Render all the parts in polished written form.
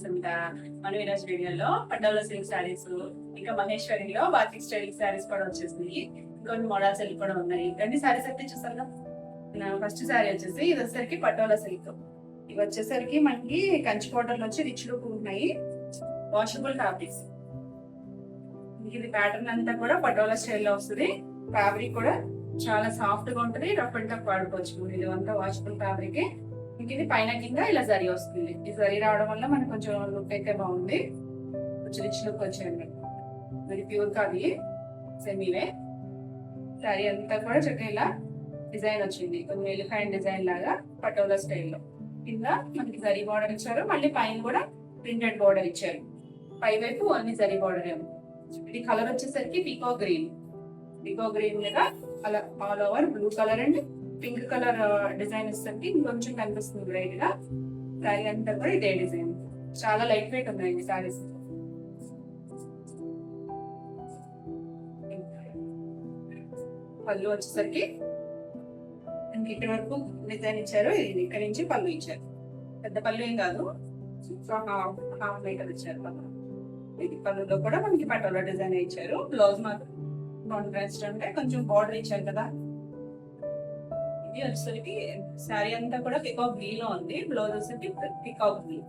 స్మిత మన ఈరోజు వీడియోలో పటోలా సిల్క్ శారీస్ ఇంకా మహేశ్వరిలో బాతిక్ స్టైల్ శారీస్ కూడా వచ్చేసినాయి. ఇంకొన్ని మోడల్స్ కూడా ఉన్నాయి. అన్ని శారీస్ అయితే చూసారు కదా. ఫస్ట్ శారీ వచ్చేసి ఇది వచ్చేసరికి పటోలా సిల్క్. ఇవి వచ్చేసరికి మనకి కంచి బోర్డర్లు వచ్చి రిచ్ లుక్ ఉన్నాయి. Washable fabrics. ఇది ప్యాటర్న్ అంతా కూడా పటోలా స్టైల్లో వస్తుంది. ఫ్యాబ్రిక్ కూడా చాలా సాఫ్ట్ గా ఉంటుంది. రఫ్ అండ్ టఫ్ వాడుకోవచ్చు. ఇది అంతా వాషబుల్ ఫ్యాబ్రిక్. ఇది పైన కింద ఇలా జరీ వస్తుంది. ఈ జరీ రావడం వల్ల మనకు కొంచెం లుక్ అయితే బాగుంది. కొంచెం రిచ్ లుక్ వచ్చింది. మరి ప్యూర్ కాదు, సెమీవే. శారీ అంతా కూడా చక్కగా ఇలా డిజైన్ వచ్చింది. కొంచెం ఎలిఫెంట్ డిజైన్ లాగా పటోలా స్టైల్లో. కింద మనకి జరీ బార్డర్ ఇచ్చారు. మళ్ళీ పైన కూడా ప్రింటెడ్ బార్డర్ ఇచ్చారు. పై వైపు అన్ని జరీ బార్డర్ ఏమో. ఇది కలర్ వచ్చేసరికి పీకో గ్రీన్. పీకో గ్రీన్ మీద అలా all over blue colour and pink colour design ఇస్తుంది. ఇంకొంచెం కనిపిస్తుంది బ్రైట్ గా. శారీ అంతా కూడా ఇదే డిజైన్. చాలా లైట్ వెయిట్ ఉన్నాయండి శారీస్. పళ్ళు వచ్చేసరికి ఇటు వరకు డిజైన్ ఇచ్చారు. ఇది ఇక్కడ నుంచి పళ్ళు ఇచ్చారు. పెద్ద పళ్ళు ఏం కాదు, హాఫ్ మీటర్ ఇచ్చారు పళ్ళు. ఇది పళ్ళులో కూడా మనకి పటోలా డిజైన్ ఇచ్చారు. బ్లౌజ్ మాత్రం కాంట్రాస్ట్ అంటే కొంచెం బార్డర్ ఇచ్చారు కదా. ఇది వచ్చేసరికి శారీ అంతా కూడా పికాక్ గ్రీన్ లో ఉంది. బ్లౌజ్ వచ్చేసరికి పికాక్ గ్రీన్.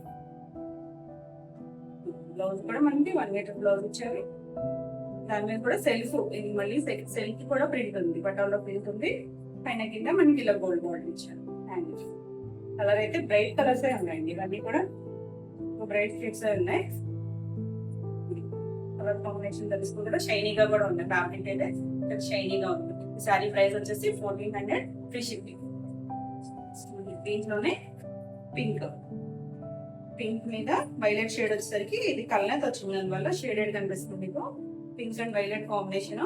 బ్లౌజ్ కూడా మనకి 1 మీటర్ బ్లౌజ్ ఇచ్చారు. దాని మీద కూడా సెల్ఫ్, ఇది మళ్ళీ సెల్ఫ్ కూడా ప్రింట్ ఉంది. పటోలా ప్రింట్ ఉంది. పైన కింద మనకి ఇలా గోల్డ్ బార్డర్ ఇచ్చారు. కలర్ అయితే బ్రైట్ కలర్స్ ఉన్నాయండి. ఇవన్నీ కూడా బ్రైట్ షేడ్స్ ఉన్నాయి. కలర్ కాంబినేషన్ తెలుస్తుంది కదా. షైనీగా కూడా ఉంది. ఫ్యాబ్రిక్ అయితే షైనీగా ఉంది. శారీ ప్రైస్ వచ్చేసి 1400 ఫ్రీ షిప్పింగ్. దీంట్లోనే పింక్ మీద వైలెట్ షేడ్ వచ్చేసరికి ఇది కలర్ వచ్చింది. దానివల్ల షేడెడ్ కనిపిస్తుంది మీకు. Pink and violet combination.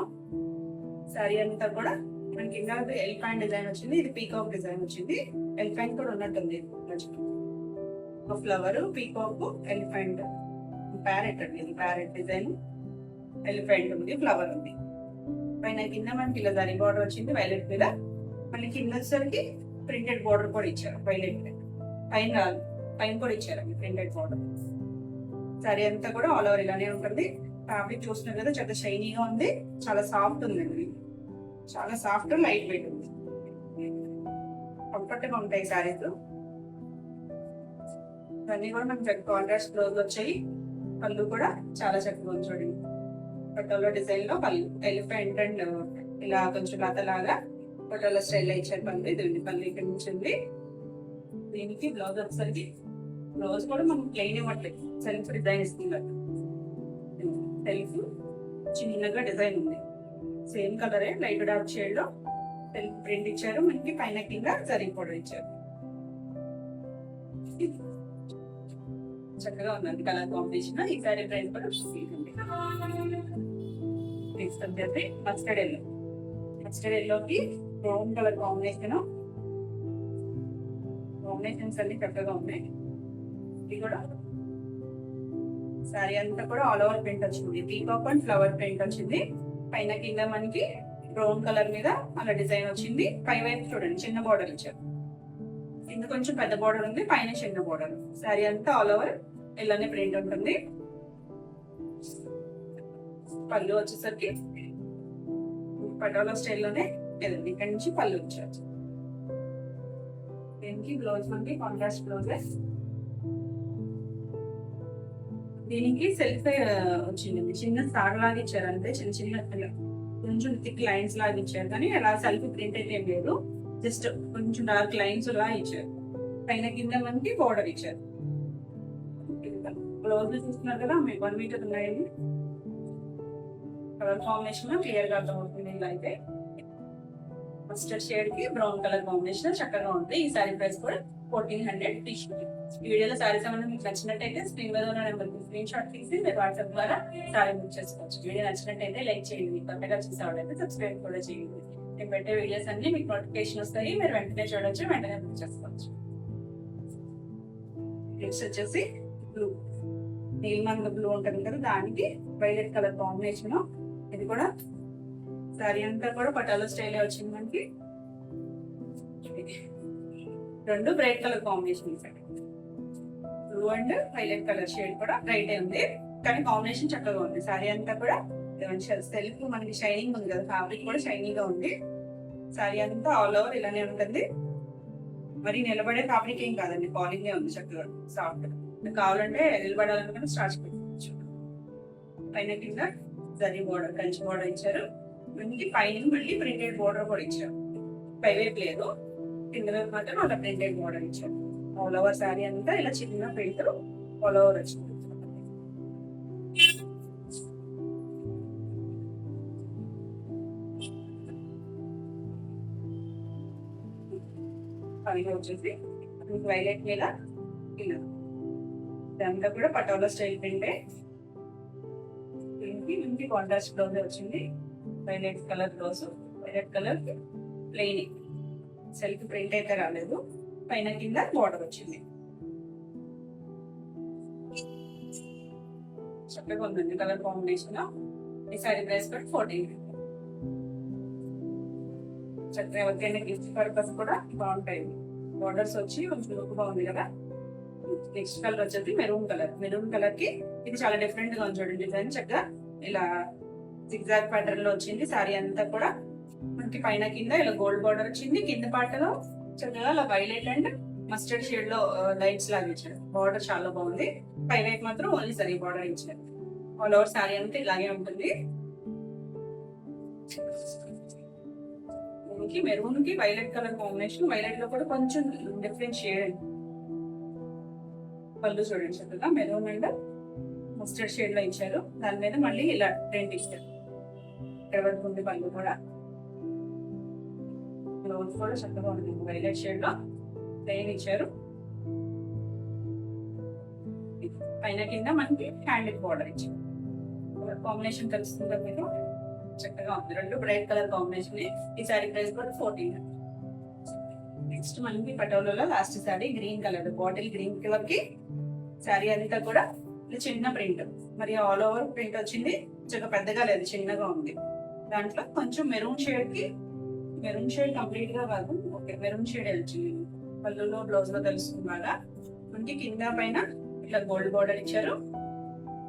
Sari అంతా కూడా మనకి కింద ఎలిఫెంట్ డిజైన్ వచ్చింది. ఇది పీకాక్ డిజైన్ వచ్చింది. ఎలిఫెంట్ కూడా ఉన్నట్టుంది. ఫ్లవర్, పీకాక్, ఎలిఫెంట్, ప్యారెట్ అండి. ఇది ప్యారెట్ డిజైన్. ఎలిఫెంట్ ఉంది, ఫ్లవర్ ఉంది. పైన కింద మనకి ఇలా జరీ బార్డర్ వచ్చింది వైలెట్ మీద. మళ్ళీ కింద వచ్చేసరికి ప్రింటెడ్ బార్డర్ కూడా ఇచ్చారు. వైలెట్ పైన కూడా ఇచ్చారు ప్రింటెడ్ బార్డర్. శారీ అంతా కూడా ఆల్ ఓవర్ ఇలానే ఉంటుంది. ఫ్యాబ్రిక్ చూస్తున్నారు కదా, చాలా షైనీగా ఉంది. చాలా సాఫ్ట్ ఉందండి. చాలా సాఫ్ట్, లైట్ వెయిట్ ఉంది. కంఫర్ట్ గా ఉంటాయి శారీస్. ఇవన్నీ కూడా మనకి కాంట్రాస్ట్ బ్లౌజ్ వచ్చాయి. పళ్ళు కూడా చాలా చక్కగా ఉంది. చూడండి, పటోలా డిజైన్ లో పళ్ళు ఎలిఫెంట్ అండ్ ఇలా కొంచెం లతలాగా పటోలా స్టైల్ ఇచ్చారు. పళ్ళు ఇది పళ్ళు ఇక్కడ నుంచి ఉంది. దీనికి బ్లౌజ్ వచ్చేసరికి బ్లౌజ్ కూడా మనం ప్లెయిన్ ఇవ్వట్లేదు, సెల్ఫ్ డిజైన్ ఇస్తున్నారు. సెల్ఫ్ చిన్నగా డిజైన్ ఉంది. సేమ్ కలరే లైట్ డార్క్ షేడ్ లో సెల్ఫ్ ప్రింట్ ఇచ్చారు. మనకి పైన కింద జరీ పౌడర్ ఇచ్చారు. చక్కగా ఉందండి కలర్ కాంబినేషన్. ఈ సారీ ప్రైస్ కూడా మస్టర్డ్ ఎల్లో. మస్టర్డ్ ఎల్లోకి బ్రౌన్ కలర్ కాంబినేషన్స్ అన్ని చక్కగా ఉన్నాయి. ఇది కూడా శారీ అంతా కూడా ఆల్ ఓవర్ ప్రింట్ వచ్చింది. పీకాక్ అండ్ ఫ్లవర్ ప్రింట్ వచ్చింది. పైన కింద మనకి బ్రౌన్ కలర్ మీద అలా డిజైన్ వచ్చింది. పై వైపు చూడండి చిన్న బార్డర్ ఇచ్చారు. కింద కొంచెం పెద్ద బార్డర్ ఉంది, పైన చిన్న బార్డర్. శారీ అంతా ఆల్ ఓవర్ ఇలానే ప్రింట్ ఉంటుంది. పళ్ళు వచ్చేసరికి పటోలా స్టైల్లోనే లేదండి, ఇక్కడ నుంచి పళ్ళు వచ్చారు. దీనికి బ్లౌజ్ మనకి కాంట్రాస్ట్ బ్లౌజ్. దీనికి సెల్ఫ్ వచ్చింది. చిన్న స్టార్ లాగా ఇచ్చారు అంతే. చిన్న కొంచెం థిక్ లైన్స్ లాగా ఇచ్చారు. కానీ అలా సెల్ఫ్ ప్రింట్ అయితే ఏం లేదు. జస్ట్ కొంచెం డార్క్ లైన్స్ లా ఇచ్చారు. పైన కింద మనకి బోర్డర్ ఇచ్చారు. బ్లౌజ్ చూస్తున్నారు కదా, 1 మీటర్ ఉన్నాయండి. కలర్ కాంబినేషన్ క్లియర్ గా అర్థమవుతుంది. ఇలా అయితే మస్టర్డ్ షేడ్ కి బ్రౌన్ కలర్ కాంబినేషన్ చక్కగా ఉంది. ఈ సారీ ప్రైస్ కూడా 1400 ఫ్రీ షిప్పింగ్. ఈ వీడియోలో సారీస్ ఏమైనా మీకు నచ్చినట్టయితే స్క్రీన్ మీద ఉన్న నెంబర్కి స్క్రీన్ షాట్ తీసి మీరు వాట్సాప్ ద్వారా సారీ బుక్ చేసుకోవచ్చు. వీడియో నచ్చినట్టయితే లైక్ చేయండి. కొత్తగా చూసేవాళ్ళైతే సబ్స్క్రైబ్ కూడా చేయండి. నేను పెట్టే వీడియోస్ అన్ని మీకు నోటిఫికేషన్ వస్తాయి. మీరు వెంటనే చూడొచ్చు, వెంటనే బుక్ చేసుకోవచ్చు. నెక్స్ట్ వచ్చేసి బ్లూ, నీలిమంగ బ్లూ ఉంటుంది కదా, దానికి వైలెట్ కలర్ కాంబినేషన్. ఇది కూడా సారీ అంతా కూడా పటాలా స్టైల్ వచ్చింది మనకి. రెండు bright colour combination blue and violet colour shade కూడా బ్రైట్ ఉంది, కానీ కాంబినేషన్ చక్కగా ఉంది. సారీ అంతా కూడా సెల్ఫ్ మనకి షైనింగ్ ఉంది కదా, ఫ్యాబ్రిక్ కూడా షైనింగ్ గా ఉంది. సారీ అంతా ఆల్ ఓవర్ ఇలానే ఉంటుంది. మరి నిలబడే ఫ్యాబ్రిక్ ఏం కాదండి, పాలింగ్ ఉంది చక్కగా సాఫ్ట్. కావాలంటే నిలబడాలనుకుంటే స్టార్చ్ పెట్టుకోవచ్చు. పైన కింద జరీ బోర్డర్, కంచి బోర్డర్ ఇచ్చారు. మనకి పైన మళ్ళీ ప్రింటెడ్ బోర్డర్ కూడా ఇచ్చారు. పైవైపు లేదు, కింద వైపు మాత్రం అలా ప్రింటెడ్ బోర్డర్ ఇచ్చారు. ఆల్ ఓవర్ సారీ అంతా ఇలా చిన్న ప్రింట్ ఆల్ ఓవర్ వచ్చింది. పైన వచ్చేసి వైలెట్ మీద ఇలా ఇదంతా కూడా పటోలా స్టైల్ ప్రింటే. దీనికి కాంట్రాస్ట్ బ్లౌజ్ వచ్చింది. Violet colour blouse, violet colour plain, self print అయితే రాలేదు. పైన కింద బోర్డర్ వచ్చింది. చక్కగా ఉందండి కలర్ కాంబినేషన్. ఈ సారీ ప్రైస్ కూడా 14. చక్కగా ఎవరికైనా గిఫ్ట్ పర్పస్ కూడా బాగుంటాయి. బోర్డర్స్ వచ్చి కొంచెం లుక్ బాగుంది కదా. నెక్స్ట్ కలర్ వచ్చేసి మెరూన్ కలర్. మెరూన్ కలర్ కి ఇది చాలా డిఫరెంట్ గా ఉంది చూడండి. డిజైన్ చక్కగా ఇలా జిగ్జాగ్ ప్యాటర్న్ లో వచ్చింది. సారీ అంతా కూడా మనకి పైన కింద ఇలా గోల్డ్ బార్డర్ వచ్చింది. కింద పాటలో చక్కగా అలా వైలెట్ అండ్ మస్టర్డ్ షేడ్ లో లైట్స్ లాగా ఇచ్చారు. బార్డర్ చాలా బాగుంది. పైన మాత్రం ఓన్లీ సరీ బార్డర్ ఇచ్చారు. ఆల్ ఓవర్ సారీ అంతా ఇలాగే ఉంటుంది. దీనికి మెరూన్ కి వైలెట్ కలర్ కాంబినేషన్. వైలెట్ లో కూడా కొంచెం డిఫరెంట్ షేడ్. పళ్ళు చూడండి చక్కగా మెరూన్ అండ్ మస్టర్డ్ షేడ్ లో ఇచ్చారు. దాని మీద మళ్ళీ ఇలా ప్రింట్ ఇచ్చారు. ఇక్కడ వరకు ఉంది పళ్ళు కూడా. బ్లౌజ్ కూడా చక్కగా ఉంది. వైలెట్ షేడ్ లో ప్లెయిన్ ఇచ్చారు. పైన కింద మనకి హ్యాండ్ బార్డర్ ఇచ్చారు. కాంబినేషన్ కలుస్తుంది మీకు చక్కగా ఉంది. రెండు బ్రైట్ కలర్ కాంబినేషన్. ఈ సారీ ప్రైస్ కూడా 14. నెక్స్ట్ మనకి పటోలాలో last sari green colour, bottle green colour కి సారీ అంతా కూడా చిన్న ప్రింట్. మరి ఆల్ ఓవర్ ప్రింట్ వచ్చింది. చక్కగా పెద్దగా లేదు, చిన్నగా ఉంది. దాంట్లో కొంచెం మెరూన్ షేడ్ కి, మెరూన్ షేడ్ కంప్లీట్ గా కాదు, ఓకే మెరూన్ షేడ్ వచ్చింది. పళ్ళులో బ్లౌజ్ లో తెలుస్తుంది బాగా. మనకి కింద పైన ఇట్లా గోల్డ్ బార్డర్ ఇచ్చారు.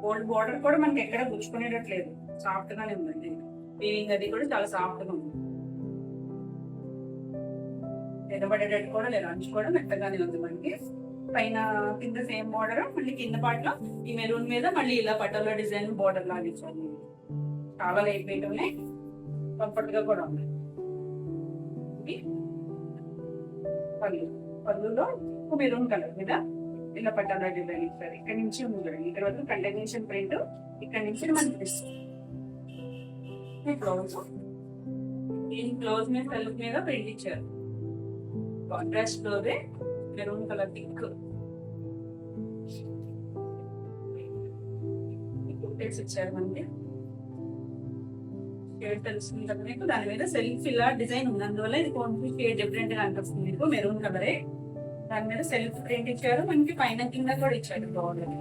గోల్డ్ బార్డర్ కూడా మనకి ఎక్కడ గుచ్చుకునేటట్లేదు, సాఫ్ట్ గానే ఉందండి. వీవింగ్ అది కూడా చాలా సాఫ్ట్ గా ఉంది. ఎడబడేటట్టు కూడా లేదు, అంచు కూడా మెత్తగానే ఉంది. మనకి పైన కింద సేమ్ బార్డర్, మళ్ళీ కింద పాటలో ఈ మెరూన్ మీద మళ్ళీ ఇలా పటోలా డిజైన్ బార్డర్ లాగా ఇచ్చారు. చాలా లైట్ వెయిట్ ఉన్నాయి, కంఫర్ట్ గా కూడా ఉన్నాయి. పళ్ళులో మెరూన్ కలర్ మీద ఇలా పటోలా డిజైన్ ఇచ్చారు. ఇక్కడ నుంచి ఉంది చూడండి, ఇక్కడ వరకు కంటిన్యూషన్ ప్రింట్. ఇక్కడ నుంచి మనకి బ్లౌజ్, దీని బ్లౌజ్ మీద సెల్ఫ్ మీద ప్రింట్ ఇచ్చారు. కాంట్రాస్ట్ బ్లౌజే మెరూన్ కలర్ పింక్ ఇచ్చారు. మనకి షేడ్ తెలుస్తుంది కదా మీకు. దాని మీద సెల్ఫ్ ఇలా డిజైన్ ఉంది, అందువల్ల ఇది కొంచెం షేడ్ డిఫరెంట్ గా అనిపిస్తుంది మీకు. మెరూన్ కలరే, దాని మీద సెల్ఫ్ ప్రింట్ ఇచ్చారు. మనకి పైన కింద కూడా ఇచ్చారు. బాగుంది.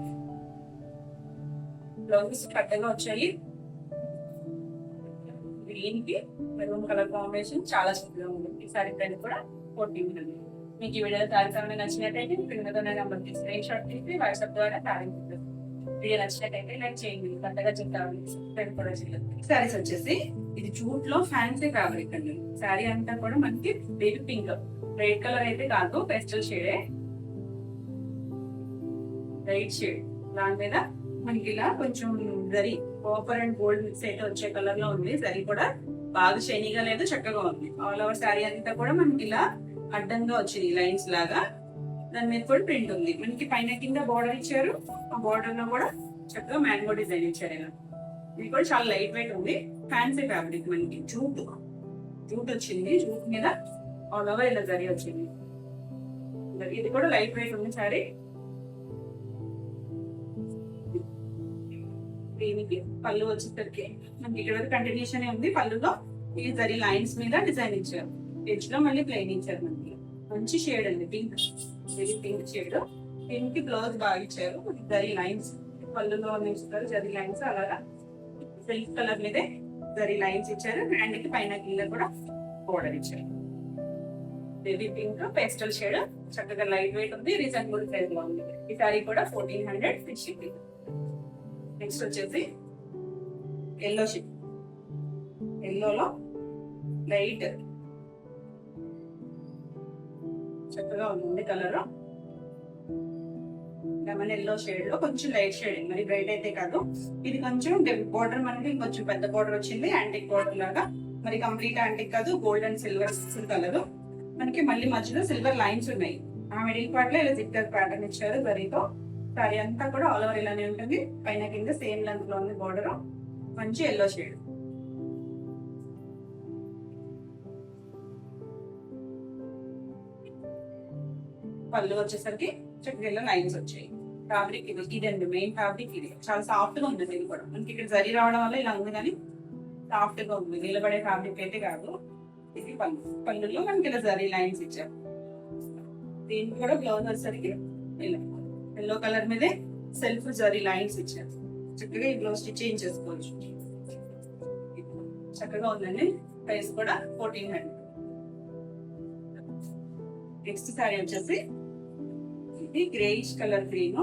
బ్లౌజెస్ కట్టగా వచ్చాయి. గ్రీన్ కి మెరూన్ కలర్ కాంబినేషన్ చాలా చక్కగా ఉంది. ఈ సారీ ప్రైస్ కూడా 14 ఉంది. మీకు ఈ వీడియో తారీఖు నచ్చినట్టయితే క్రింద నెంబర్ స్క్రీన్ షాట్ తీసి వాట్సాప్ ద్వారా తారీఖు. వీడియో నచ్చినట్టయితే లైక్ చేయండి. కొత్తగా చెప్తాను కూడా చేయలేదు. సారీస్ వచ్చేసి ఇది జూట్ లో ఫ్యాన్సీ ఫ్యాబ్రిక్ అండి. సారీ అంతా కూడా మనకి బేబీ పింక్, రెడ్ కలర్ అయితే కాదు, పేస్టల్ షేడే, లైట్ షేడ్. దాని మీద మనకి ఇలా కొంచెం zari copper and gold mix అయితే వచ్చే కలర్ లో ఉంది. జరీ కూడా బాగా షైనీగా లేదు, చక్కగా ఉంది. ఆల్ ఓవర్ సారీ అంతా కూడా మనకి ఇలా అడ్డంగా వచ్చింది లైన్స్ లాగా. దాని మీద కూడా ప్రింట్ ఉంది. మనకి పైన కింద బార్డర్ ఇచ్చారు. ఆ బార్డర్ లో కూడా చక్కగా మ్యాంగో డిజైన్ ఇచ్చారు. ఇలా ఇది కూడా చాలా లైట్ వెయిట్ ఉంది. ఫ్యాన్సీ ఫ్యాబ్రిక్, మనకి జూట్ వచ్చింది. జూట్ మీద ఆల్ ఓవర్ ఇలా జరీ వచ్చింది. ఇది కూడా లైట్ వెయిట్ ఉంది సారీ. దీనికి పళ్ళు వచ్చేసరికి మనకి ఇక్కడ వరకు కంటిన్యూషన్ ఉంది. పళ్ళులో ఈ జరీ లైన్స్ మీద డిజైన్ ఇచ్చారు. ఎడ్జ్ లో మళ్ళీ ప్లెయిన్ ఇచ్చారు. మనకి మంచి షేడ్ అండి, పింక్, పింక్ షేడ్. దీనికి బ్లౌజ్ బాగా ఇచ్చారు. జరీ లైన్స్ పళ్ళులో ఇస్తారు, జరీ లైన్స్ అలాగా సిల్క్ కలర్ మీదే జరీ లైన్స్ ఇచ్చారు. హ్యాండ్ కి పైన కింద కూడా బోర్డర్ ఇచ్చారు. బేబీ పింక్ పేస్టల్ షేడ్, చక్కగా లైట్ వెయిట్ ఉంది, రీజనబుల్ ప్రైస్ లో ఉంది. ఈ సారీ కూడా 1400 ఫ్రీ షిప్పింగ్. నెక్స్ట్ వచ్చేసి ఎల్లో షిప్, ఎల్లోలో లైట్ చక్కగా ఉంది కలర్. లెమన్ ఎల్లో షేడ్ లో కొంచెం లైట్ షేడింగ్, మరి బ్రైట్ అయితే కాదు. ఇది కొంచెం బోర్డర్ మనకి కొంచెం పెద్ద బోర్డర్ వచ్చింది, యాంటిక్ బోర్డర్ లాగా. మరి కంప్లీట్ యాంటిక్ కాదు, గోల్డ్ అండ్ సిల్వర్ కలర్. మనకి మళ్ళీ మధ్యలో సిల్వర్ లైన్స్ ఉన్నాయి. ఆ మిడిల్ పార్ట్ లో ఇలా జిగ్గర్ ప్యాటర్న్ ఇచ్చారు జరీతో. సారీ అంతా కూడా ఆల్ ఓవర్ ఇలానే ఉంటుంది. పైన కింద సేమ్ లెంత్ లో ఉంది బోర్డర్. మంచి ఎల్లో షేడ్. పళ్ళు వచ్చేసరికి చక్కగా లైన్స్ వచ్చాయి. ఫ్యాబ్రిక్ ఇదండి మెయిన్ ఫ్యాబ్రిక్. ఇది చాలా సాఫ్ట్ గా ఉంది. ఇది కూడా మనకి ఇక్కడ జరీ రావడం వల్ల ఇలా ఉంది, కానీ సాఫ్ట్ గా ఉంది. నిలబడే ఫ్యాబ్రిక్ అయితే కాదు. ఇది పళ్ళులో మనకి ఇలా జరీ లైన్స్ ఇచ్చారు. దీనికి కూడా బ్లౌజ్ వచ్చేసరికి ఎల్లో కలర్ మీదే సెల్ఫ్ జరీ లైన్స్ ఇచ్చారు. చక్కగా ఈ బ్లౌజ్ స్టిచ్ చేసుకోవచ్చు. చక్కగా ఉందండి. ప్రైస్ కూడా 1400. నెక్స్ట్ సారీ వచ్చేసి ఇది గ్రేయిష్ కలర్ గ్రీన్.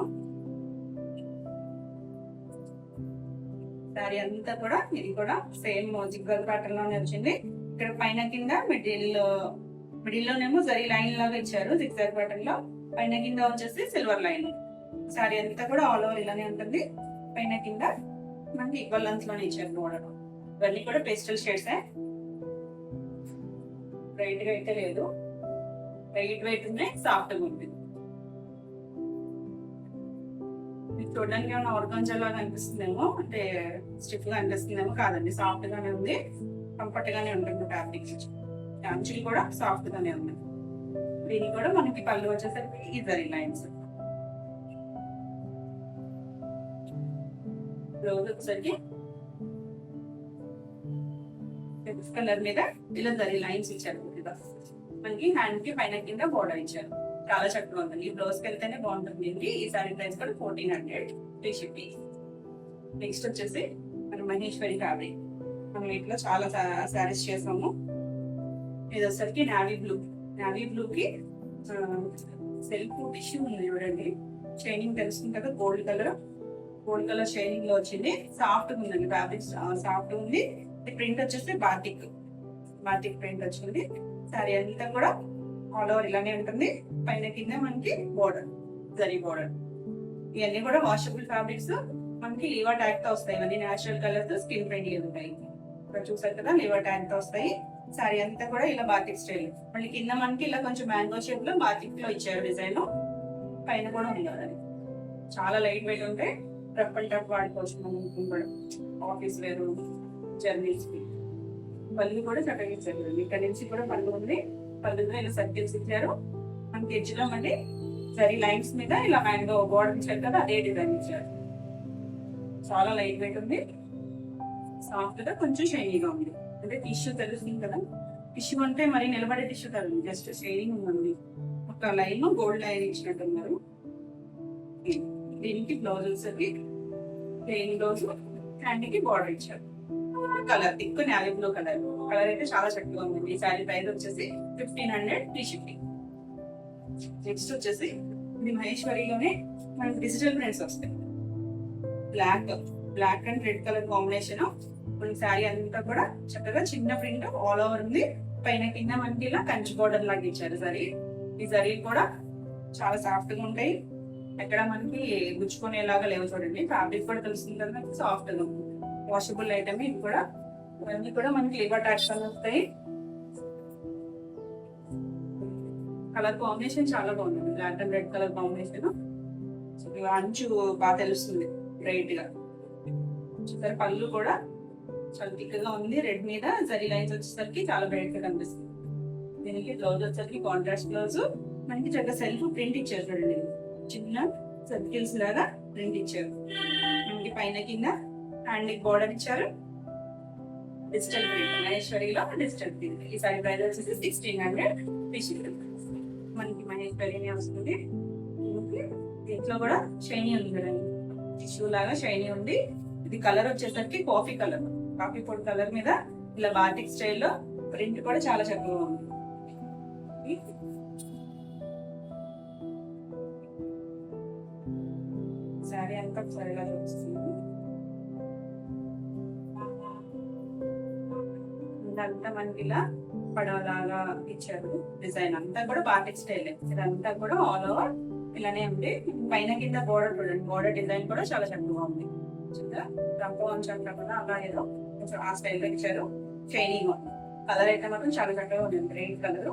సారీ అంతా కూడా ఇది కూడా సేమ్ జిగ్గర్ ప్యాటర్న్ లోనే వచ్చింది. ఇక్కడ పైన కింద మిడిల్ లోనేమో జరీ లైన్ లాగా ఇచ్చారు జిగ్జాగ్ ప్యాటర్న్ లో. పైన కింద వచ్చేసి సిల్వర్ లైన్. సారీ అంతా కూడా ఆల్ ఓవర్ ఇలానే ఉంటుంది. పైన కింద మనకి ఈక్వల్ లెంత్ లోనే ఇచ్చారు బోర్డర్. ఇవన్నీ కూడా పేస్టల్ షేడ్స్. బ్రైట్ గా అయితే లేదు, లైట్ వెయిట్ ఉన్నాయి, సాఫ్ట్ గా ఉంది. చూడడానికి ఏమైనా ఆర్గాంజా లాగా అనిపిస్తుందేమో, అంటే స్టిఫ్ గా అనిపిస్తుందేమో. కాదండి, సాఫ్ట్ గానే ఉంది, కంఫర్ట్ గానే ఉంటుంది ఫ్యాబ్రిక్. అంచులు కూడా సాఫ్ట్ గానే ఉంది. దీనికి కూడా మనకి పళ్ళు వచ్చేసరికి ఈ జరీ లైన్స్. బ్లౌజ్ వచ్చేసరికి కలర్ మీద ఇలా జరీ లైన్స్ ఇచ్చారు. మనకి హ్యాండ్ కి పైన కింద బోర్డర్ ఇచ్చారు. చాలా చక్కగా ఉంటుంది. ఈ బ్లౌజ్ కి వెళ్తేనే బాగుంటుంది. ఈ సారీ ప్రైస్ కూడా 1400 ఫ్రీ షిప్పింగ్. నెక్స్ట్ వచ్చేసి మన మహేశ్వరి ఫ్యాబ్రిక్. మనం వీటిలో చాలా సారీస్ చేసాము. ఇది వచ్చేసరికి నావీ బ్లూ. నావీ బ్లూ కి సెల్ఫ్ టిష్యూ ఉంది చూడండి. షైనింగ్ తెలుస్తుంది కదా, గోల్డ్ కలర్ షైనింగ్ లో వచ్చింది. సాఫ్ట్ గా ఉందండి ఫ్యాబ్రిక్, సాఫ్ట్ ఉంది. ప్రింట్ వచ్చేసి బాటిక్ ప్రింట్ వచ్చింది. సారీ అంతా కూడా ఆల్ ఓవర్ ఇలానే ఉంటుంది. పైన కింద మనకి బోర్డర్, జరీ బోర్డర్. ఇవన్నీ కూడా వాషబుల్ ఫ్యాబ్రిక్స్. మనకి లీవర్ ట్యాగ్ తో వస్తాయి. ఇవన్నీ నేచురల్ కలర్స్, స్కిన్ ఫ్రెండ్లీ ఉంటాయి. ఇక్కడ చూసారు కదా, లీవర్ ట్యాగ్ తో వస్తాయి. సారీ అంతా కూడా ఇలా బాతిక్ స్టైల్. మళ్ళీ కింద మనకి ఇలా కొంచెం మ్యాంగో షేప్ లో బాతిక్ లో ఇచ్చారు డిజైన్. పైన కూడా ఉంది కదా, చాలా లైట్ వెయిట్ ఉంటాయి. రఫ్ అండ్ టఫ్ వాడుకోవచ్చు మనం. ఆఫీస్ వేరు, జర్నీస్ కి. పళ్ళు కూడా చక్కగా ఇచ్చారు. ఇక్కడ నుంచి కూడా పళ్ళు ఉంది. పళ్ళులో ఇలా సర్కిల్స్ ఇచ్చారు. మనకి ఎడ్జ్ లో మళ్ళీ జరీ లైన్స్ మీద ఇలా మ్యాంగో బోర్డర్ ఇచ్చారు కదా, అదే డిజైన్ ఇచ్చారు. చాలా లైట్ వెయిట్ ఉంది, సాఫ్ట్ గా కొంచెం షైనీగా ఉంది. అంటే టిష్యూ తెలుస్తుంది కదా, టిష్యూ అంటే మరి నిలబడే టిష్యూ కాదు, జస్ట్ షైనింగ్ ఉంది. ఒక లైన్ గోల్డ్ లైన్ ఇచ్చినట్టున్నారు. దీనికి బ్లౌజ్ వచ్చేసి ప్లెయిన్ బ్లౌజ్, హ్యాండ్ కి బార్డర్ ఇచ్చారు. Colour thick navy blue colour అయితే చాలా చక్కగా ఉంది. ఈ సారీ ప్రైస్ వచ్చేసి 1500 ఫ్రీ షిప్పింగ్. నెక్స్ట్ వచ్చేసి ఇది మహేశ్వరిలోనే మనకి డిజిటల్ ప్రింట్స్ వస్తాయి. Black and red colour combination. కొన్ని శారీ అంతా కూడా చక్కగా చిన్న ప్రింట్ ఆల్ ఓవర్ ఉంది. పైన కింద మనకి ఇలా కంచి బోర్డర్ లాగా ఇచ్చారు జరీ. ఈ జరీ కూడా చాలా సాఫ్ట్ గా ఉంటాయి. ఎక్కడ మనకి గుచ్చుకునేలాగా లేవు చూడండి. ఫ్యాబ్రిక్ కూడా తెలుస్తుంది కదా, సాఫ్ట్ గా ఉంది. వాషబుల్ ఐటమ్ ఇది కూడా. ఇవన్నీ కూడా మనకి లివర్ ట్యాగ్స్ అని వస్తాయి. కలర్ కాంబినేషన్ చాలా బాగుంది. Black and red colour combination. అంచు బాగా తెలుస్తుంది బ్రైట్ గా. చూసారు, పళ్ళు కూడా చాలా థిక్గా ఉంది. రెడ్ మీద జరీ లైన్స్ వచ్చేసరికి చాలా బ్రైట్ గా కనిపిస్తుంది. దీనికి బ్లౌజ్ వచ్చేసరికి కాంట్రాస్ట్ బ్లౌజ్. మనకి చక్కగా సెల్ఫ్ ప్రింట్ ఇచ్చారు చూడండి. చిన్న సర్కిల్స్ లాగా ప్రింట్ ఇచ్చారు. మనకి పైన కింద హ్యాండ్ బోర్డర్ ఇచ్చారు. డిజిటల్ ప్రింట్, మహేశ్వరిలో డిజిటల్ ప్రింట్. ఈ సారీ ప్రైస్ వచ్చేసి 1600. మనకి మహేశ్వరినే వస్తుంది. దీంట్లో కూడా షైనీ ఉంది కదండి, టిష్యూ లాగా షైనీ ఉంది. ఇది కలర్ వచ్చేసరికి కాఫీ పొడి కలర్ మీద ఇలా బాటిక్ స్టైల్లో ప్రింట్ కూడా చాలా చక్కగా ఉంది. శారీ అంతా సరిగా చూపిస్తుంది. ఇదంతా మనకి ఇలా పడవలాగా ఇచ్చారు. డిజైన్ అంతా కూడా బాటిక్ స్టైల్. ఇదంతా కూడా ఆల్ ఓవర్ ఇలానే ఉంది. పైన కింద బోర్డర్ చూడండి, బోర్డర్ డిజైన్ కూడా చాలా చక్కగా ఉంది. రంపం అంచకుండా అలా ఏదో కొంచెం ఆ స్టైల్ ఇచ్చారు. షైనింగ్ ఉంది. కలర్ అయితే మాత్రం చాలా చక్కగా ఉంది. గ్రీన్ కలర్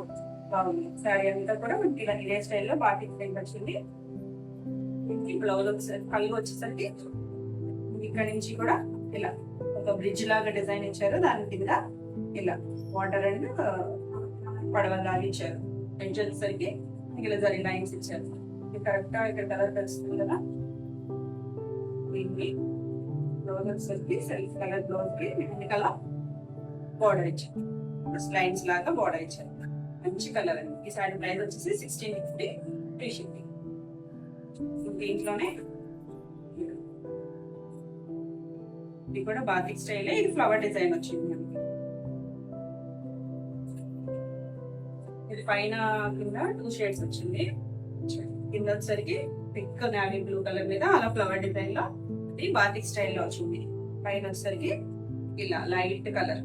బాగుంది. శారీ అంతా కూడా మనకి ఇలా ఇదే స్టైల్లో బాటిక్ స్టైల్ వచ్చింది. బ్లౌజ్ వచ్చేసరికి కళ్ళు వచ్చేసరికి ఇక్కడ నుంచి కూడా ఇలా ఒక బ్రిడ్జ్ లాగా డిజైన్ ఇచ్చారు. దాని కింద ఇలా వాటర్ అండ్ పడవలాగా ఇచ్చారు. ఎడ్జ్ వచ్చేసరికి ఇలా జరిగిన లైన్స్ ఇచ్చారు. కరెక్ట్ గా ఇక్కడ కలర్ తెలుస్తుంది కదా. బ్లౌజ్ వచ్చేసరికి సెల్ఫ్ కలర్ బ్లౌజ్ కి వెనకాల బోర్డర్ ఇచ్చారు. లైన్స్ లాగా బోర్డర్ ఇచ్చారు. మంచి కలర్ అండి. ఈ సారీ ప్రైస్ వచ్చేసి 1650 ఫ్రీ షిప్పింగ్. దీంట్లోనే ఇది కూడా బాతిక్ స్టైల్. ఇది ఫ్లవర్ డిజైన్ వచ్చింది మనకి. ఇది పైన కింద 2 షేడ్స్ వచ్చింది. కింద వచ్చేసరికి పింక్ నావీ బ్లూ కలర్ మీద అలా ఫ్లవర్ డిజైన్ లో ఇది బాతిక్ స్టైల్లో వచ్చింది. పైన వచ్చేసరికి ఇలా లైట్ కలర్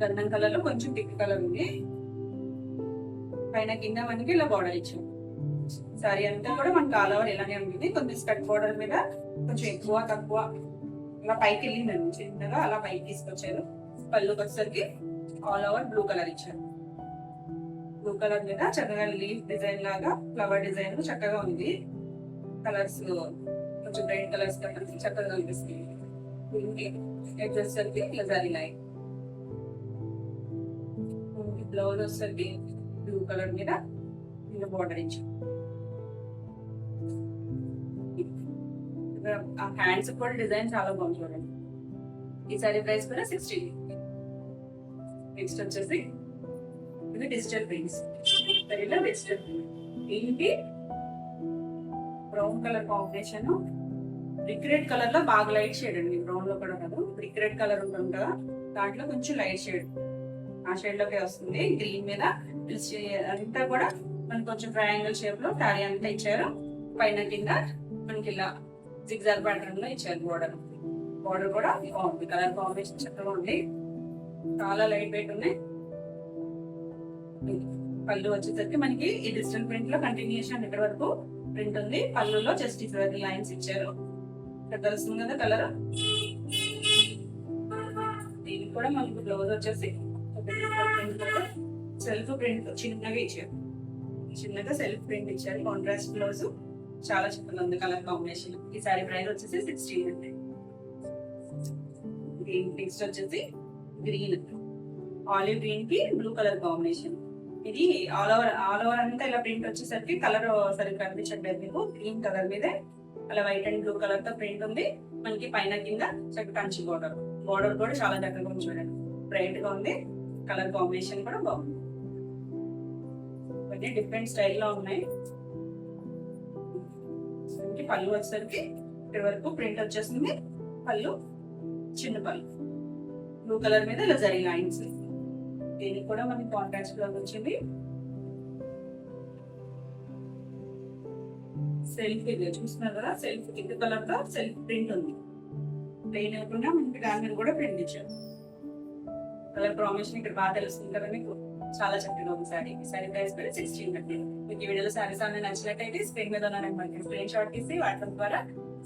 గంధం కలర్ లో కొంచెం పింక్ కలర్ ఉంది. పైన కింద మనకి ఇలా బార్డర్ ఇచ్చాం. సారీ అంతా కూడా మనకి ఆల్ ఓవర్ ఇలానే ఉంటుంది. కొంచెం స్కర్ట్ బార్డర్ మీద కొంచెం ఎక్కువ తక్కువ ఇలా పైకి వెళ్ళిందండి. చిన్నగా అలా పైకి తీసుకొచ్చారు. పళ్ళుకి వచ్చేసరికి ఆల్ ఓవర్ బ్లూ కలర్ ఇచ్చారు. బ్లూ కలర్ మీద చక్కగా లీఫ్ డిజైన్ లాగా ఫ్లవర్ డిజైన్ చక్కగా ఉంది. కలర్స్ కొంచెం బ్రైట్ కలర్స్ చక్కగా కనిపిస్తుంది. వచ్చేసరికి ఇలా జరిగినాయి. బ్లౌజ్ వచ్చేసరికి బ్లూ కలర్ మీద ఇలా బార్డర్ ఇచ్చారు. హ్యాండ్స్ కూడా డిజైన్ చాలా బాగుంది చూడండి. ఈ సారీ ప్రైస్ కూడా 60. నెక్స్ట్ వచ్చేసి ఇది డిజిటల్ ప్రింట్స్. డిజిటల్ దీనికి brown colour combination brick red colour లో బాగా లైట్ షేడ్ అండి. బ్రౌన్ లో కూడా కాదు, బ్రిక్ రెడ్ కలర్ ఉంటుంది కదా, దాంట్లో కొంచెం లైట్ షేడ్ ఆ షేడ్ లోకి వస్తుంది. గ్రీన్ మీద అంతా కూడా మనకి కొంచెం ట్రయాంగిల్ షేప్ లో టారీ అంతా ఇచ్చారు. పైన కింద మనకి ఇలా జిగ్జాగ్ ప్యాటర్న్ లో ఇచ్చారు. బోర్డర్ కూడా బాగుంది. కలర్ కాంబినేషన్ చక్కగా ఉంది. చాలా లైట్ వెయిట్ ఉన్నాయి. పళ్ళు వచ్చేసరికి మనకి ఈ డిజిటల్ ప్రింట్ లో కంటిన్యూషన్ ఇక్కడ వరకు ప్రింట్ ఉంది. పళ్ళులో జస్ట్ లైన్స్ ఇచ్చారు. ఇక్కడ తెలుస్తుంది కదా కలర్. దీనికి కూడా మనకి బ్లౌజ్ వచ్చేసి సెల్ఫ్ ప్రింట్ చిన్నగా ఇచ్చారు. చిన్నగా సెల్ఫ్ ప్రింట్ ఇచ్చారు. కాంట్రాస్ట్ బ్లౌజ్ చాలా చక్కగా ఉంది. Colour combination. ఈ సారీ ప్రైస్ వచ్చేసి 16 అండి. నెక్స్ట్ వచ్చేసి గ్రీన్, ఆలివ్ గ్రీన్ కి బ్లూ కలర్ కాంబినేషన్. ఇది ఆల్ ఓవర్ అంతా ఇలా ప్రింట్ వచ్చేసరికి కలర్ సరిగ్గా కనిపించట్లేదు మీకు. గ్రీన్ కలర్ మీద అలా వైట్ అండ్ బ్లూ కలర్ తో ప్రింట్ ఉంది. మనకి పైన కింద చక్కగా కంచి బోర్డర్ కూడా చాలా చక్కగా ఉంది చూడండి. బ్రైట్ గా ఉంది. కలర్ కాంబినేషన్ కూడా బాగుంది. కొన్ని డిఫరెంట్ స్టైల్లో ఉన్నాయి. పళ్ళు వచ్చేసరికి ఇక్కడ వరకు ప్రింట్ వచ్చేస్తుంది. పళ్ళు చిన్న పళ్ళు బ్లూ కలర్ మీద ఇలా జరిగిన లైన్స్. దీనికి కూడా మనకి కాంట్రాస్ట్ బ్లౌజ్ వచ్చింది. సెల్ఫ్ ఇది చూస్తున్నారు కదా, సెల్ఫ్ పింక్ కలర్ తో సెల్ఫ్ ప్రింట్ ఉంది. ప్లెయిన్ అవ్వకుండా మనకి దాని మీద కూడా ప్రింట్ ఇచ్చారు. కలర్ కాంబినేషన్ ఇక్కడ బాగా తెలుస్తుంది కదా మీకు. చాలా చక్కగా ఉంది సారీ. ఈ సారీ ప్రైస్ కూడా 16 అండి. మీకు ఈ వీడియోలో సారీస్ అన్ని నచ్చినట్టయితే స్క్రీన్ మీద ఉన్న స్క్రీన్ షాట్ తీసి వాట్సాప్ ద్వారా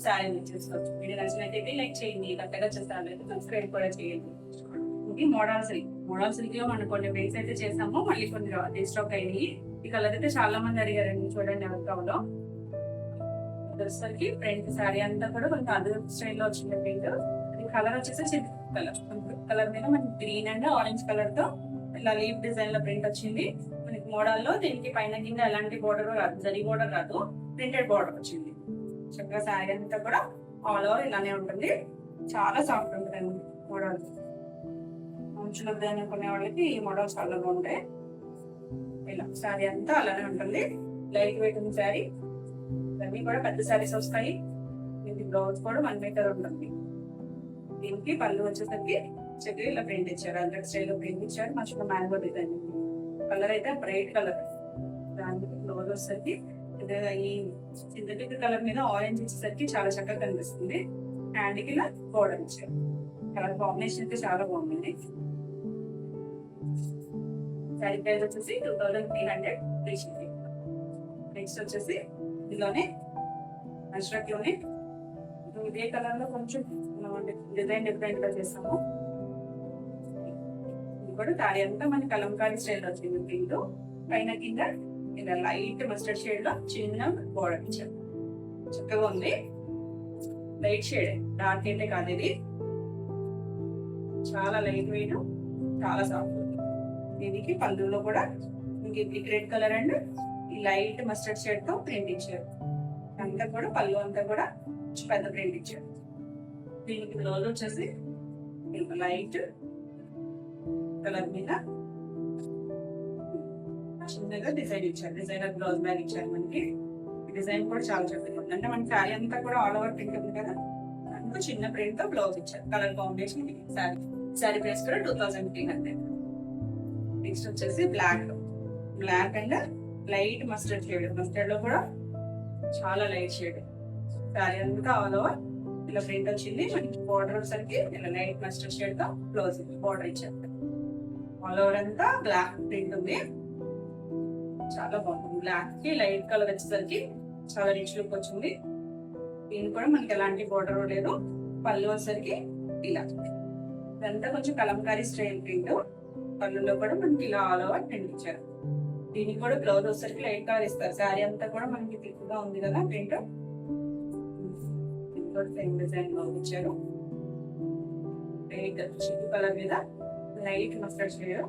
సారీ చేసుకోవచ్చు. వీడియో నచ్చినట్టయితే లైక్ చేయండి. కొత్తగా చేస్తాను సబ్స్క్రైబ్ కూడా చేయండి. ఇది మోడల్ సిల్క్ లో మనం కొన్ని వేస్ అయితే చేసాము. మళ్ళీ కొన్ని రీస్టాక్ అయినాయి. ఈ కలర్ అయితే చాలా మంది అడిగారండి. చూడండి ఎవరి కావాలో. వచ్చేసరికి ఫ్రంట్ సారీ అంతా కూడా కొంచెం అదర్ స్టైల్లో వచ్చింది ప్రింట్. ఇది కలర్ వచ్చేసి చిన్న కలర్ మీద మనకి గ్రీన్ అండ్ ఆరెంజ్ కలర్ తో ఇలా లీఫ్ డిజైన్ లో ప్రింట్ వచ్చింది. మనకి మోడల్లో దీనికి పైన కింద ఎలాంటి బోర్డర్ రాదు, జరీ బోర్డర్ రాదు, ప్రింటెడ్ బోర్డర్ వచ్చింది. చక్కగా శారీ అంతా కూడా ఆల్ ఓవర్ ఇలానే ఉంటుంది. చాలా సాఫ్ట్ ఉంటుంది మోడల్. మంచులు అనుకునే వాళ్ళకి ఈ మోడల్ చాలా బాగుంటాయి. ఇలా శారీ అంతా అలానే ఉంటుంది. లైట్ వెయిట్ ఉంది శారీ. ఇవన్నీ కూడా పెద్ద శారీస్ వస్తాయి. దీనికి బ్లౌజ్ కూడా 1 మీటర్ ఉంటుంది. దీనికి పళ్ళు వచ్చేసరికి చక్కగా ఇలా ప్రింట్ ఇచ్చారు. అందరి స్టైల్లో ప్రింట్ ఇచ్చారు. మంచిగా మ్యాంగో డిజైన్. కలర్ అయితే బ్రైట్ కలర్, దానికి బ్లౌజ్ వచ్చేసరికి ఈ సింథటిక్ కలర్ మీద ఆరెంజ్ ఇచ్చేసరికి చాలా చక్కగా కనిపిస్తుంది. హ్యాండ్ కి ఇలా బోర్డర్ ఇచ్చారు. కలర్ కాంబినేషన్ అయితే చాలా బాగుంది. శారీ ప్రైస్ వచ్చేసి 2300 ఫ్రీ షిప్పింగ్. నెక్స్ట్ వచ్చేసి ఇందులోనే అజ్రక్ లోనే ఇదే కలర్ లో కొంచెం డిజైన్ డిఫరెంట్ గా చేస్తాము. ఇది కూడా తారీ అంతా మన కలంకారీ స్టైల్ వచ్చింది. దీంతో పైన కింద ఇలా లైట్ మస్టర్డ్ షేడ్ లో చిన్న బోర్డర్ ఇచ్చారు. చక్కగా ఉంది. లైట్ షేడ్, డార్క్ అయితే కాదు. ఇది చాలా లైట్ వెయిట్, చాలా సాఫ్ట్. దీనికి పళ్ళులో కూడా ఇంక రెడ్ కలర్ అండ్ ఈ లైట్ మస్టర్డ్ షేడ్ తో ప్రింట్ ఇచ్చారు. అంతా కూడా పళ్ళు అంతా కూడా పెద్ద ప్రింట్ ఇచ్చారు. దీనికి బ్లౌజ్ వచ్చేసి లైట్ కలర్ మీద చిన్నగా డిజైన్ ఇచ్చారు. డిజైనర్ బ్లౌజ్ బ్యాగ్ ఇచ్చారు. మనకి డిజైన్ కూడా చాలా చక్కగా ఉంది. అంటే మన శారీ అంతా కూడా ఆల్ ఓవర్ ప్రింట్ ఉంది కదా, అందుకు చిన్న ప్రింట్ తో బ్లౌజ్ ఇచ్చారు. కలర్ కాంబినేషన్ శారీ ప్రైస్ కూడా 2300. నెక్స్ట్ వచ్చేసి black and light mustard shade. Mustard లో కూడా చాలా లైట్ షేడ్. శారీ అంతా ఆల్ ఓవర్ ఇలా ప్రింట్ వచ్చింది. మనకి బోర్డర్ వచ్చేసరికి ఇలా లైట్ మస్టర్డ్ షేడ్ తో బ్లౌజ్ బోర్డర్ ఇచ్చారు. ఆల్ ఓవర్ అంతా బ్లాక్ ప్రింట్ ఉంది. చాలా బాగుంది. బ్లాక్ కి లైట్ కలర్ వచ్చేసరికి చాలా రిచ్ లుక్ వచ్చింది. దీని కూడా మనకి ఎలాంటి బోర్డర్ లేదు. పళ్ళు వచ్చేసరికి ఇలా ఇదంతా కొంచెం కలంకారీ స్టైల్ ప్రింట్. పళ్ళులో కూడా మనకి ఇలా ఆల్ ఓవర్ ప్రింట్ ఇచ్చారు. దీనికి కూడా బ్లౌజ్ వచ్చేసరికి లైట్ కలర్ ఇస్తారు. శారీ అంతా కూడా మనకి థిక్ గా ఉంది కదా ప్రింట్. సేమ్ డిజైన్ బ్లౌజ్ ఇచ్చారు. లైట్ చిక్కు కలర్ మీద లైట్ మస్టర్డ్ షేడ్.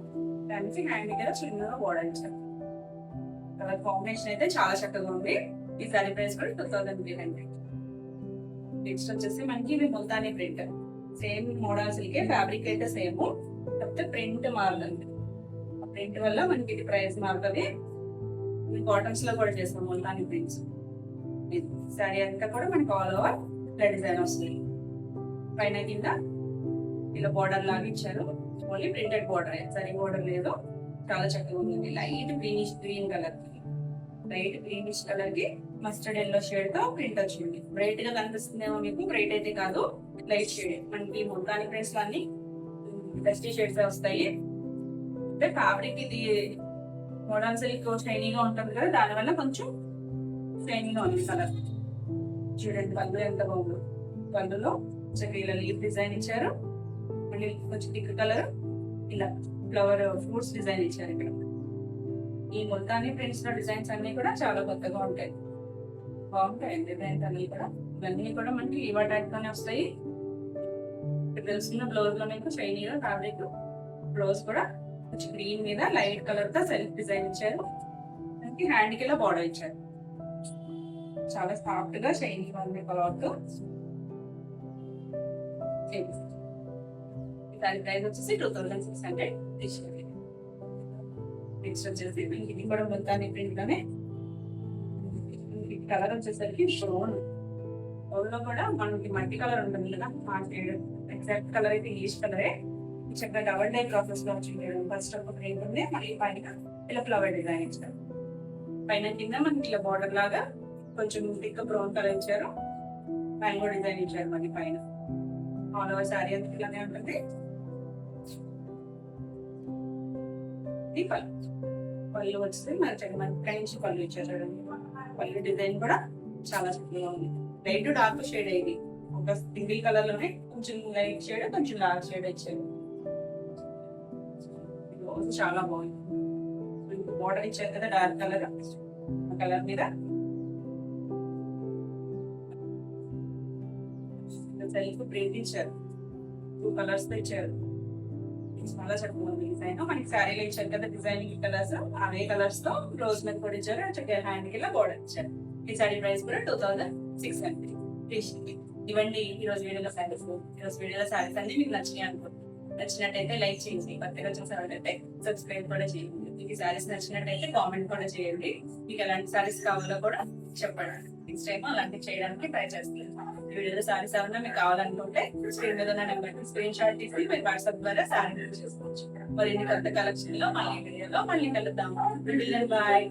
దానికి హ్యాండ్ మీద చిన్నగా బోర్డర్ ఇచ్చారు. కలర్ కాంబినేషన్ అయితే చాలా చక్కగా ఉంది. ఈ సారీ ప్రైస్ కూడా 2300. నెక్స్ట్ వచ్చేసి మనకి ఇది ముల్తానీ ప్రింట్. సేమ్ మోడల్ సిల్కే, ఫ్యాబ్రిక్ అయితే సేమ్, కాకపోతే ప్రింట్ మారుతుంది. ఆ ప్రింట్ వల్ల మనకి ఇది ప్రైస్ మారుతుంది. కాటన్స్ లో కూడా చేస్తాం ముల్తానీ ప్రింట్స్. సారీ అంతా కూడా మనకి ఆల్ ఓవర్ ఇలా డిజైన్ వస్తుంది. పైన కింద ఇలా బోర్డర్ లాగా ఇచ్చారు. ఓన్లీ ప్రింటెడ్ బోర్డర్, సరీ బోర్డర్ లేదు. చాలా చక్కగా ఉంది. Light green colour, light greenish colour కి మస్టర్డ్ ఎల్లో షేడ్ తో ప్రింట్ వచ్చింది. బ్రైట్ గా కనిపిస్తుందేమో మీకు, బ్రైట్ అయితే కాదు, లైట్ షేడ్. మనకి ముల్తానీ ప్రింట్స్ అన్ని డస్టీ షేడ్స్ వస్తాయి. అంటే ఫ్యాబ్రిక్ ఇది మోడల్ సిల్క్ షైనీగా ఉంటుంది కదా, దానివల్ల కొంచెం షైనీగా ఉంది కలర్. చూడండి పళ్ళు ఎంత బాగుంది. పళ్ళులో ఇలా లీఫ్ డిజైన్ ఇచ్చారు. మళ్ళీ కొంచెం థిక్ కలర్ ఇలా ఫ్లవర్ ఫ్రూట్స్ డిజైన్ ఇచ్చారు. ఇక్కడ ఈ ముల్తానీ ప్రింట్స్ లో డిజైన్స్ అన్ని కూడా చాలా కొత్తగా ఉంటాయి, బాగుంటాయి డిజైన్స్ అన్ని కూడా. ఇవన్నీ కూడా మనకి లీవా టైప్ లోనే వస్తాయి. తెలుస్తున్న బ్లౌజ్ లో మీకు షైనీగా ఫ్యాబ్రిక్. బ్లౌజ్ కూడా కొంచెం గ్రీన్ మీద లైట్ కలర్ తో సెల్ఫ్ డిజైన్ ఇచ్చారు. దానికి హ్యాండ్ కి ఇలా బోర్డర్ ఇచ్చారు. చాలా సాఫ్ట్ గా షైనీగా ఉంది క్లాత్. దాని ప్రైస్ వచ్చేసి 2600. నెక్స్ట్ వచ్చేసి ఇది కూడా ముల్తానీ ప్రింట్ లోనే. కలర్ వచ్చేసరికి బ్రౌన్ లో కూడా మనకి మల్టీ కలర్ ఉంటుంది కదా, ఆ షేడ్. ఎగ్జాక్ట్ కలర్ అయితే ఇంగ్లీష్ కలరే. చక్కగా డబల్ డై ప్రాసెస్ లో వచ్చింది. ఫస్ట్ ఒక ప్రింట్ ఉంది, మళ్ళీ పైన ఇలా ఫ్లవర్ డిజైన్ ఇచ్చారు. పైన కింద మనకి ఇలా బార్డర్ లాగా కొంచెం థిక్ బ్రౌన్ కలర్ ఇచ్చారు. మ్యాంగో డిజైన్ ఇచ్చారు మనకి పైన. ఆల్ ఓవర్ శారీ అంతా ఇలానే ఉంటుంది. పళ్ళు వచ్చేసి మనకి నుంచి పళ్ళు ఇచ్చారు. చూడండి పళ్ళు డిజైన్ కూడా చాలా చక్కగా ఉంది. లైట్ డార్క్ షేడ్ అయింది. ఒక సింగిల్ కలర్ లోనే కొంచెం లైట్ షేడ్, కొంచెం డార్క్ షేడ్ ఇచ్చారు. చాలా బాగుంది. బోర్డర్ ఇచ్చారు కదా డార్క్ కలర్, ఆ కలర్ మీద సెల్ఫ్ ప్రింట్ ఇచ్చారు. 2 కలర్స్ తో ఇచ్చారు. చాలా చక్కగా ఉంది డిజైన్. మనకి శారీలో ఇచ్చారు కదా డిజైనింగ్ కలర్స్, అవే కలర్స్ తో రోజ్ మీద కూడా ఇచ్చారు. చక్కగా హ్యాండ్ కి ఇలా బోర్డర్ ఇచ్చారు. ఈ సారీ ప్రైస్ కూడా 2600. ఇవ్వండి ఈ రోజు వీడియోలో శారీస్. ఈ రోజు వీడియోలో శారీస్ అన్ని మీకు నచ్చినాయి అనుకుంటున్నాను. నచ్చినట్టయితే లైక్ చేయండి, కొత్తగా చూసారంటే సబ్స్క్రైబ్ కూడా చేయండి. మీకు ఈ శారీస్ నచ్చినట్టయితే కామెంట్ కూడా చేయండి. మీకు ఎలాంటి శారీస్ కావాలో కూడా చెప్పండి. నెక్స్ట్ టైం అలాంటివి చేయడానికి ట్రై చేస్తున్నాను. వీడియోలో సారీస్ ఏమన్నా మీకు కావాలనుకుంటే స్క్రీన్ మీద ఉన్న నెంబర్కి స్క్రీన్ షాట్ తీసి మీరు వాట్సాప్ ద్వారా సారీ బుక్ చేసుకోవచ్చు. మరి కొత్త కలెక్షన్ లో మళ్ళీ వీడియోలో మళ్ళీ కలుద్దాం. బాయ్.